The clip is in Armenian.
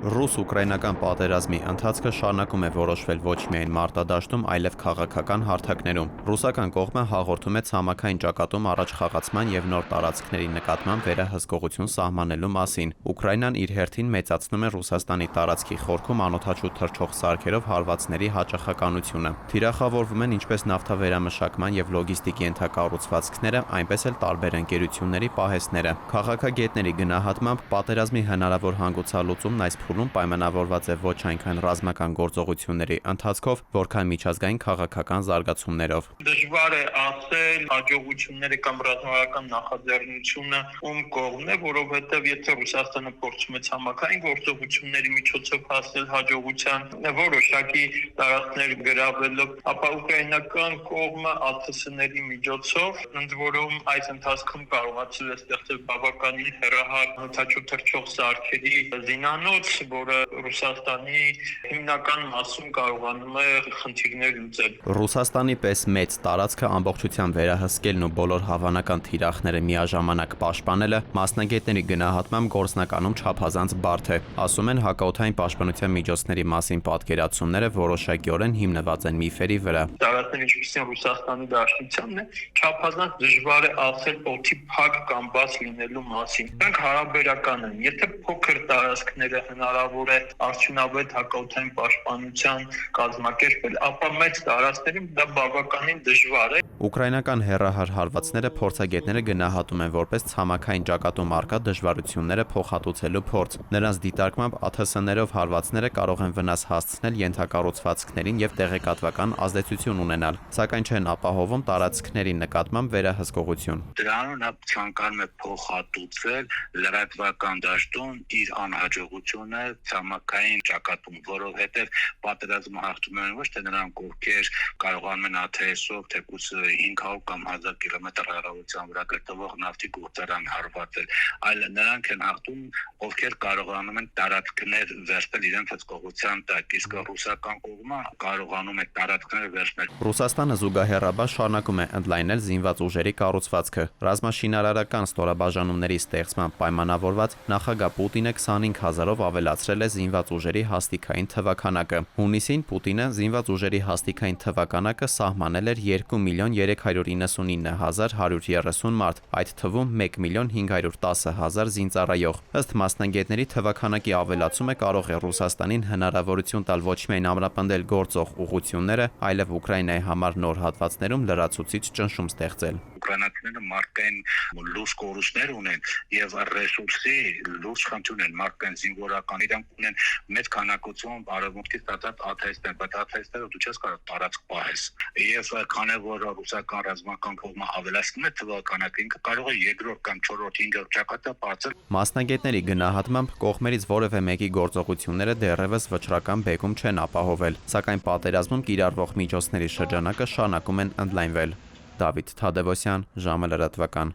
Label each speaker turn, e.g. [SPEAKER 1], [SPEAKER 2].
[SPEAKER 1] Ռուս-ուկրաինական պատերազմի ընթացքը շարունակում է որոշվել ոչ միայն մարտադաշտում, այլև քաղաքական հարթակներում։ Ռուսական կողմը հաղորդում է ցամաքային ճակատում առաջխաղացման և նոր տարածքների նկատմամբ վերահսկողություն սահմանելու մասին։ Ուկրաինան իր հերթին մեծացնում է Ռուսաստանի տարածքի խորքում անօդաչու թռչող սարքերով հարվածների հաճախականությունը։ Թիրախավորվում են ինչպես նավթավերամշակման և լոգիստիկի ենթակառուցվածքները, այնպես էլ տարբեր ընկերությունների պահեստները։ Քաղաքագետների գնահատմամբ պատերազմի հնարավոր հանգուցալուծումն այս փուլում պայմանավորված է ոչ այնքան ռազմական գործողությունների ընթացքով, որքան միջազգային քաղաքական զարգացումներով։
[SPEAKER 2] Դժվար է ասել հաջողությունները կամ ռազմական նախաձեռնությունը ում կողմն է, որովհետև եթե Ռուսաստանը փորձում է ցամաքային գործողությունների միջոցով հասնել հաջողության, որոշակի տարածքներ գրավելով, ապա ուկրաինական կողմը ԱԹՍ-ների միջոցով ընդ որում այս ընթացքում կարողացել է ստեղծել բավականին հեռահար օդաչու թռչող սարքերի զինանոց, որը Ռուսաստանի հիմնական մասում կարողանում է խնդիրներ լուծել։
[SPEAKER 1] Ռուսաստանի պես մեծ տարածքը ամբողջությամբ վերահսկելն ու բոլոր հավանական թիրախները միաժամանակ պաշտպանելը մասնագետների գնահատմամբ գործնականում չափազանց բարդ է։ Ասում են, հակաօդային պաշտպանության միջոցների մասին պատկերացումները որոշակիորեն հիմնված են միֆերի վրա։
[SPEAKER 2] Տարածքներ ինչպիսին Ռուսաստանի Դաշնությունն է, չափազանց դժվար է ասել օդի փակ կամ բաց լինելու մասին։ Դրանք հարաբերական են։ Եթե փոքր տարածքները հնարավոր է արդյունավետ հակաօդային պաշտպանության կազմակերպել, ապա մեծ տարածքներում դա բավականին դժվար է։
[SPEAKER 1] Ուկրաինական հեռահար հարվածները փորձագետները գնահատում են որպես ցամաքային ճակատում առկա դժվարությունները փոխհատուցելու փորձ։ Նրանց դիտարկմամբ ԱԹՍ-ներով հարվածները կարող են վնաս հասցնել ենթակառուցվածքներին և տեղեկատվական ազդեցություն ունենալ, սակայն չեն ապահովում տարածքների նկատմամբ վերահսկողություն։
[SPEAKER 3] Դրանով նա ցանկանում է փոխհատուցել լրատվական դաշտում իր անհաջողությունը ցամաքային ճակատում, որովհետև պատերազմը հաղթում են ոչ թե նրանք, ովքեր կարողանում են ԱԹՍ-ով թեկուզ 500 կամ 1000 կիլոմետր հեռավորության վրա գտնվող նավթի գործարան հարվածել, այլ նրանք են հաղթում, ովքեր կարողանում են տարածքներ վերցնել իրենց հսկողության տակ, իսկ ռուսական կողմը կարողանում է տարածքները վերցնել։
[SPEAKER 1] Ռուսաստանը զուգահեռաբար շարունակում է ընդլայնել զինված ուժերի կառուցվածքը։ Ռազմաշինարարական ստորաբաժանումների ստեղծման պայմանավորված նախագահ Պուտինը 25,000-ով avելացրել է զինված ուժերի հաստիքային թվաքանակը։ Հունիսին Պուտինը զինված ուժերի հաստիքային թվաքանակը սահմանել էր 2,299,130 մարդ, այդ թվում 1,510,000 զինծառայող։ Ըստ մասնագետների թվաքանակի ավելացումը կարող է Ռուսաստանին հնարավորություն տալ ոչ միայն ամրապնդել գործող ուղղությունները, այլև Ուկրաինայի համար նոր հատվածներում լրացուցիչ ճնշում ստեղծել։
[SPEAKER 3] Ուկրաինացիները մարդկային լուրջ կորուստներ ունեն եւ ռեսուրսի լուրջ խնդիր ունեն, մարդկային զինվորական իրանք ունեն մեծ քանակություն արևմուտքից ստացած ԱԹՍ-ներ, բայց ԱԹՍ-ները դու չես կարող տարածք պահես։ Եվ քանի որ ռուսական ռազմական կողմը ավելացնում է թվականակը, ինքը կարող է երկրորդ կամ չորրորդ, հինգերորդ ճակատը բացել։
[SPEAKER 1] Մասնագետների գնահատմամբ կողմերից որևէ մեկի գործողությունները դեռևս վճռական բեկում չեն ապահովել, սակայն պատերազմում կիրառվող միջոցների շրջանակը շարունակում են ընդլայնվել։ Դավիթ Թադևոսյան, ժամը լրատվական։